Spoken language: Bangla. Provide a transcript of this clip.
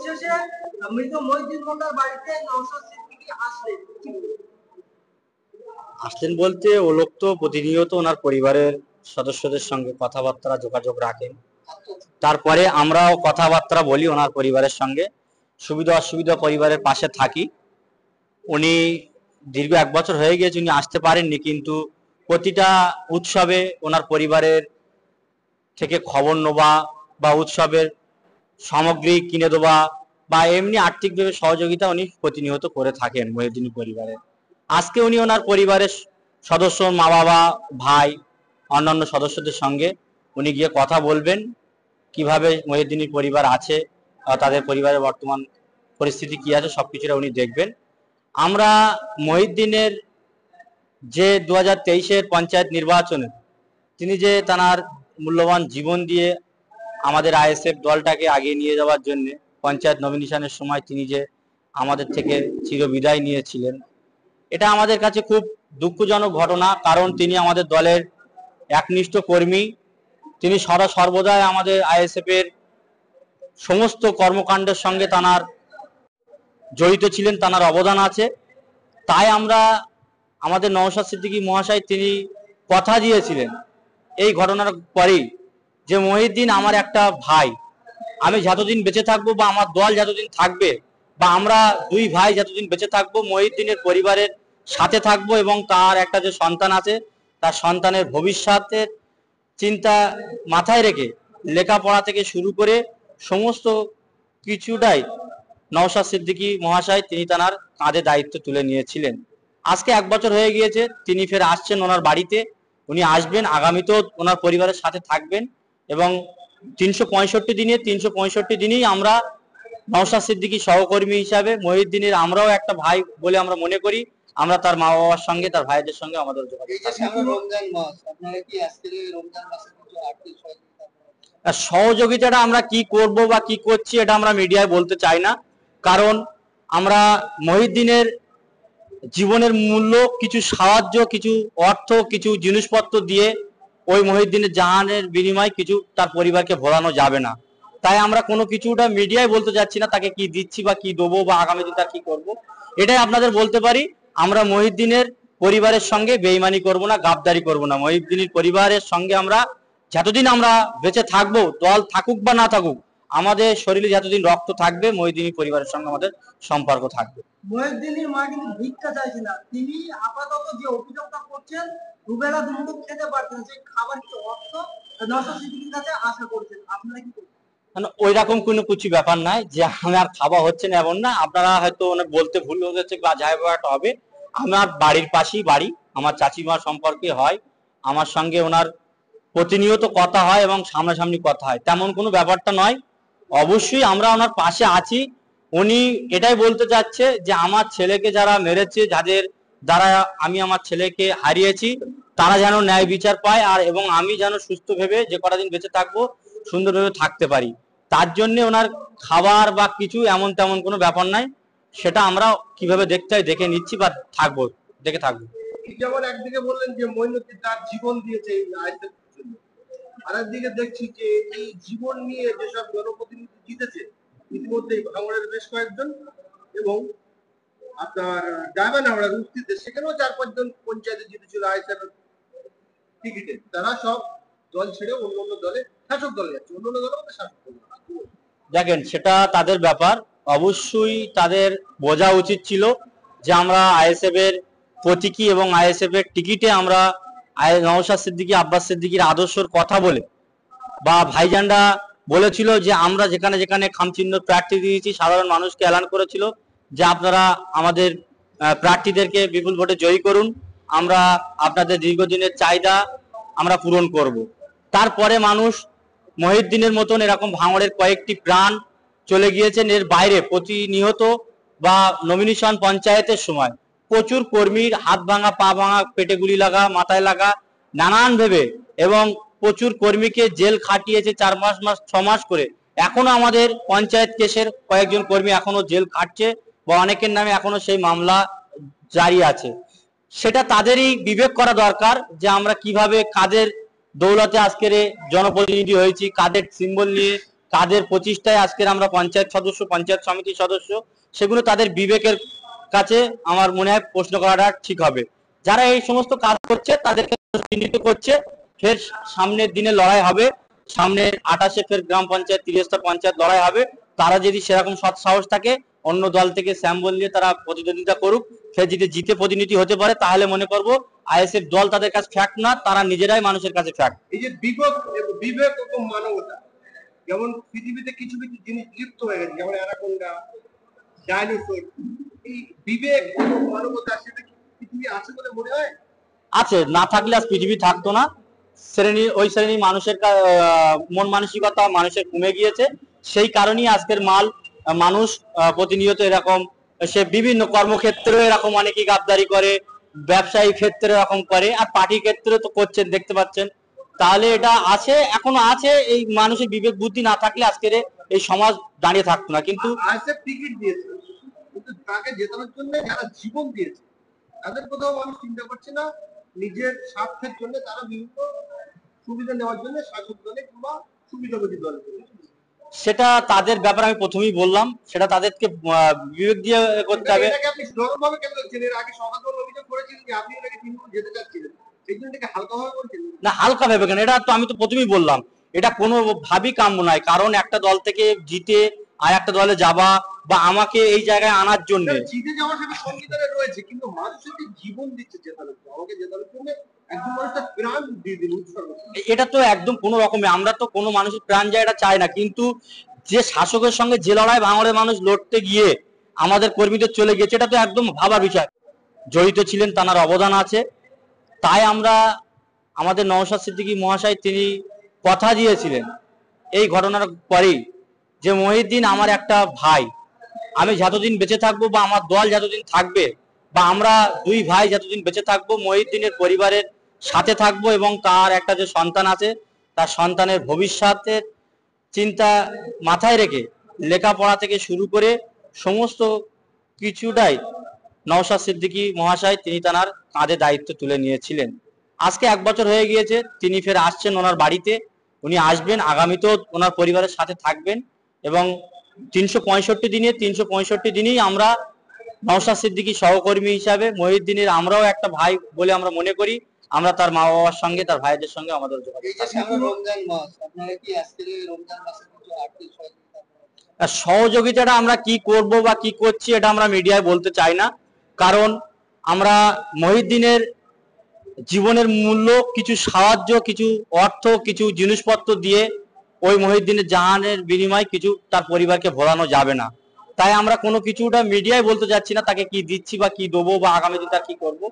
শেষে মৃত মহিউদ্দিন মোল্লার বাড়িতে নওশাদ সিদ্দিকী আসলেন বলতে ও লোক তো প্রতিনিয়ত ওনার পরিবারের সদস্যদের সঙ্গে কথাবার্তা যোগাযোগ রাখেন। তারপরে আমরাও কথাবার্তা বলি ওনার পরিবারের সঙ্গে, সুবিধা অসুবিধা পরিবারের পাশে থাকি। উনি দীর্ঘ 1 বছর হয়ে গিয়েছে উনি আসতে পারেননি, কিন্তু প্রতিটা উৎসবে ওনার পরিবারের থেকে খবর নেওয়া বা উৎসবের সামগ্রী কিনে দেওয়া বা এমনি আর্থিকভাবে সহযোগিতা উনি প্রতিনিয়ত করে থাকেন মহিউদ্দিন পরিবারের। আজকে উনি ওনার পরিবারের সদস্য, মা বাবা, ভাই, অন্যান্য সদস্যদের সঙ্গে উনি গিয়ে কথা বলবেন কিভাবে মহিউদ্দিনের পরিবার আছে, তাদের পরিবারের বর্তমান পরিস্থিতি কি আছে, সবকিছুটা উনি দেখবেন। আমরা মহিউদ্দিনের যে 2023-এর পঞ্চায়েত নির্বাচনে তিনি যে তার মূল্যবান জীবন দিয়ে আমাদের আইএসএফ দলটাকে আগিয়ে নিয়ে যাওয়ার জন্য পঞ্চায়েত নমিনেশনের সময় তিনি যে আমাদের থেকে চিরবিদায় নিয়েছিলেন, এটা আমাদের কাছে খুব দুঃখজনক ঘটনা। কারণ তিনি আমাদের দলের একনিষ্ঠ কর্মী, তিনি সর্বদাই আমাদের আইএসএফ এর সমস্ত কর্মকাণ্ডের সঙ্গে তার জড়িত ছিলেন, তার অবদান আছে। তাই আমরা আমাদের নওশাদ সিদ্দিকী মহাশয় তিনি কথা দিয়েছিলেন এই ঘটনার পরেই যে মহিউদ্দিন আমার একটা ভাই, আমি যতদিন বেঁচে থাকবো বা আমার দল যতদিন থাকবে বা আমরা দুই ভাই যতদিন বেঁচে থাকবো মহিউদ্দিনের পরিবারের সাথে থাকবো এবং তার একটা যে সন্তান আছে তার সন্তানের ভবিষ্যতের চিন্তা মাথায় রেখে লেখাপড়া থেকে শুরু করে সমস্ত কিছুটাই নওশাদ সিদ্দিকী মহাশয় তিনি তার কাঁধে দায়িত্ব তুলে নিয়েছিলেন। আজকে 1 বছর হয়ে গিয়েছে, তিনি ফের আসছেন ওনার বাড়িতে, উনি আসবেন, আগামীতেও ওনার পরিবারের সাথে থাকবেন এবং 365 দিনেই আমরা নওশাদ সিদ্দিকী সহকর্মী হিসাবে মহিউদ্দিনের আমরাও একটা ভাই বলে আমরা মনে করি। আমরা তার মা বাবার সঙ্গে তার ভাইদের সঙ্গে আমাদের সহযোগিতাটা আমরা কি করব বা কি করছি এটা আমরা মিডিয়ায় বলতে চাই না, কারণ আমরা মহিউদ্দিনের জীবনের মূল্য কিছু সাহায্য, কিছু অর্থ, কিছু জিনিসপত্র দিয়ে ওই মহিউদ্দিনের জাহানের বিনিময়ে কিছু তার পরিবারকে ভোলানো যাবে না। তাই আমরা কোনো কিছুটা মিডিয়ায় বলতে যাচ্ছি না তাকে কি দিচ্ছি বা কি দেবো বা আগামী দিন তার কি করবো। এটাই আপনাদের বলতে পারি, আমরা মহিউদ্দিনের পরিবারের সঙ্গে বেইমানি করব না, গাদ্দারি করব না। মহিউদ্দিনের পরিবারের সঙ্গে আমরা যতদিন আমরা বেঁচে থাকবো, দল থাকুক বা না থাকুক, আমাদের শরীরে যতদিন রক্ত থাকবে মহিউদ্দিনের পরিবারের সঙ্গে আমাদের সম্পর্ক থাকবে। মহিউদ্দিনের মা কিন্তু ভিক্ষা চাইছে না, তিনি আপাতত যে অভিযোগটা করছেন দুবেলা দুমুঠো খেতে পারছেন, সেই খাবার অর্থ নওশাদ সিদ্দিকীর কাছে আশা করছেন। আপনারা কি করছেন? ওই রকম কোনো কিছু ব্যাপার নাই যে আমার খাওয়া হচ্ছে না, এমন না। আপনারা হয়তো বলতে ভুল হয়েছে বা যাই ব্যাপারটা হবে, আমার বাড়ির পাশেই বাড়ি, আমার চাচিমা সম্পর্কে হয়, আমার সঙ্গে ওনার প্রতিনিয়ত কথা হয় এবং সামনাসামনি কথা হয়, তেমন কোনো ব্যাপারটা নয়। অবশ্যই আমরা ওনার পাশে আছি। উনি এটাই বলতে চাচ্ছে যে আমার ছেলেকে যারা মেরেছে, যাদের দ্বারা আমি আমার ছেলেকে হারিয়েছি, তারা যেন ন্যায় বিচার পায় আর এবং আমি যেন সুস্থ ভেবে যে কটা দিন বেঁচে থাকবো সুন্দরভাবে থাকতে পারি। তার জন্য ওনার খাবার বা কিছু এমন তেমন কোনো ব্যাপার নাই, সেটা আমরা কিভাবে দেখতে হয় দেখে নিচ্ছি বা থাকবো, দেখে থাকবো। যেমন একদিকে বললেন যে মঈনুদ্দিন তার জীবন দিয়েছে এই আইনের জন্য, আর একদিকে দেখছি যে এই জীবন নিয়ে যেসব জনপ্রতিনিধি জিতেছে ইতিমধ্যেই ভাঙড়ের বেশ কয়েকজন এবং আপনার ডায়মন্ড রুস্তিতে সেখানেও 4-5 জন পঞ্চায়েতে জিতেছিল আইএসএফ টিকিটে, তারা সব দল ছেড়ে অন্য অন্য দলে শাসক দলে যাচ্ছে, অন্য অন্য দলের মধ্যে শাসক দল। দেখেন সেটা তাদের ব্যাপার, অবশ্যই তাদের বোঝা উচিত ছিল যে আমরা আইএসএফ এর প্রতীকী এবং আইএসএফ এর টিকিটে আমরা নওশাদ সিদ্দিকী, আব্বাস সিদ্দিকীর আদর্শের কথা বলে বা ভাইজানরা বলেছিল যে আমরা যেখানে যেখানে খামচিহ্ন প্রার্থী দিয়েছি সাধারণ মানুষকে এলান করেছিল যে আপনারা আমাদের প্রার্থীদেরকে বিপুল ভোটে জয়ী করুন, আমরা আপনাদের দীর্ঘদিনের চাহিদা আমরা পূরণ করব। তারপরে মানুষ মহিউদ্দিনের মতন এরকম ভাঙড়ের কয়েকটি প্রাণ চলে গিয়েছেন। এর বাইরে প্রতিনিয়ত বা নমিনেশন পঞ্চায়েতের সময় প্রচুর কর্মীর হাত ভাঙা, পা ভাঙা, পেটে গুলি লাগা, মাথায় লাগা, নানান ভেবে এবং প্রচুর কর্মীকে জেল খাটিয়েছে 4 মাস 6 মাস করে। এখনো আমাদের পঞ্চায়েত কেসের কয়েকজন কর্মী এখনো জেল খাটছে বা অনেকের নামে এখনো সেই মামলা জারি আছে। সেটা তাদেরই বিবেক করা দরকার যে আমরা কিভাবে কাদের দৌলতে আজকের জনপ্রতিনিধি হয়েছি, কাদের সিম্বল নিয়ে কাদের প্রচেষ্টায় আজকের আমরা পঞ্চায়েত সদস্য, পঞ্চায়েত সমিতির সদস্য, সেগুলো তাদের বিবেকের কাছে আমার মনে হয় প্রশ্ন করাটা ঠিক হবে। যারা এই সমস্ত কাজ করছে তাদেরকে চিহ্নিত করছে, ফের সামনের দিনে লড়াই হবে, সামনের 28-এ ফের গ্রাম পঞ্চায়েত 30টা পঞ্চায়েত লড়াই হবে। তারা যদি সেরকম সৎ সাহস থাকে, অন্য দল থেকে স্যাম্বল নিয়ে তারা প্রতিদ্বন্দ্বিতা করুক, ফের যদি জিতে প্রতিনিধি হতে পারে, তাহলে মনে করবো আইএসএফ দল তাদের কাছে ফ্যাক্ট না, তারা নিজেরাই মানুষের কাছে ফ্যাক্ট। এই যে বিবেক বিবেক এবং মানবতা, যেমন পৃথিবীতে কিছু কিছু জিনিস লিপ্ত হয়ে গেছে, যেমন অ্যানাকোন্ডা, ডাইনোসর, এই বিবেক এবং মানবতা সেটা কি পৃথিবী আছে বলে মনে হয়? আছে, না থাকলে আজ পৃথিবী থাকতো না। ওই শ্রেণীর মানুষের মন মানসিকতা মানুষের কমে গিয়েছে। সেই কারণেই আজকের মানুষ প্রতিনিয়ত এরকম, সে বিভিন্ন কর্মক্ষেত্রে এরকম অনেকেই গাদ্দারি করে, ব্যবসায়িক ক্ষেত্রে এরকম করে, আর পার্টি ক্ষেত্রে তো করছেন, দেখতে পাচ্ছেন। তাহলে এটা আছে, এখনো আছে। এই মানুষের বিবেক বুদ্ধি না থাকলে আজকের এই সমাজ দাঁড়িয়ে থাকতো না। কিন্তু আইএসএফ টিকিট দিয়েছে, কিন্তু তাকে জেতানোর জন্য যারা জীবন দিয়েছে তাদের কোথাও মানুষ চিন্তা করছে না। নিজের স্বার্থের জন্য তারা বিভিন্ন সুবিধা নেওয়ার জন্য শাসক দলে কিংবা সুবিধাভোগী দলে সেটা তাদের ব্যাপার, আমি প্রথমেই বললাম, সেটা তাদেরকে বিবেক দিয়ে করতে হবে। এটাকে আপনি নরমভাবে কেন দেখছেন? এর আগে সমাজবাদী অভিযোগ করেছিলেন যে আপনি এটাকে তৃণমূল যেতে চাচ্ছিলেন, সেই জন্য এটাকে হালকাভাবে বলছেন না। হালকা ভেবে কেন? এটা তো আমি তো প্রথমেই বললাম, এটা কোনো ভাবই কাম্য নয়। কারণ একটা দল থেকে জিতে আর একটা দলে যাবা, বা আমাকে এই জায়গায় আনার জন্য, জিতে যাওয়া সেটা সংবিধানে রয়েছে, কিন্তু মানুষের যে জীবন দিচ্ছে জেতানোর জন্য, আমাকে জেতানোর জন্য একজন মানুষ তার প্রাণ দিয়ে দিন উৎসর্গ। এটা তো একদম কোনো রকমে, আমরা তো কোনো মানুষের প্রাণ যায় এটা চাই না। কিন্তু যে শাসকের সঙ্গে যে লড়াই ভাঙড়ের মানুষ লড়তে গিয়ে আমাদের কর্মীদের চলে গিয়েছে, এটা তো একদম ভাবার বিষয়। জড়িত ছিলেন, তার অবদান আছে। তাই আমরা, আমাদের নওশাদ সিদ্দিকী মহাশয় তিনি কথা দিয়েছিলেন এই ঘটনার পরেই, যে মহিউদ্দিন আমার একটা ভাই, আমি যতদিন বেঁচে থাকবো বা আমার দল যতদিন থাকবে, বা আমরা দুই ভাই যতদিন বেঁচে থাকবো, মহিউদ্দিনের পরিবারের সাথে থাকবো, এবং তার একটা যে সন্তান আছে তার সন্তানের ভবিষ্যতের চিন্তা মাথায় রেখে লেখাপড়া থেকে শুরু করে সমস্ত কিছুটাই নওশাদ সিদ্দিকী মহাশয় তিনি তার কাঁধে দায়িত্ব তুলে নিয়েছিলেন। আজকে 1 বছর হয়ে গিয়েছে, তিনি ফের আসছেন ওনার বাড়িতে। উনি আসবেন, আগামীতেও ওনার পরিবারের সাথে থাকবেন, এবং 365 দিনে 365 দিনই আমরা নওশাদ সিদ্দিকী সহকর্মী হিসাবে মহিউদ্দিনের আমরাও একটা ভাই বলে আমরা মনে করি। আমরা তার মা বাবার সঙ্গে, তার ভাইদের সঙ্গে আমাদের যোগাযোগ। রমজান মাস, আপনারা কি আজকে রমজান মাসে কিছু আর্থিক সহযোগিতাটা আমরা কি করব বা কি করছি এটা আমরা মিডিয়ায় বলতে চাই না। কারণ আমরা মহিউদ্দিনের জীবনের মূল্য, কিছু সাহায্য, কিছু অর্থ, কিছু জিনিসপত্র দিয়ে ওই মহিউদ্দিনের জাহানের বিনিময়ে কিছু তার পরিবারকে ভোলানো যাবে না। তাই আমরা কোনো কিছুটা মিডিয়ায় বলতে যাচ্ছি না, তাকে কি দিচ্ছি বা কি দেবো বা আগামী দিন তার কি করবো।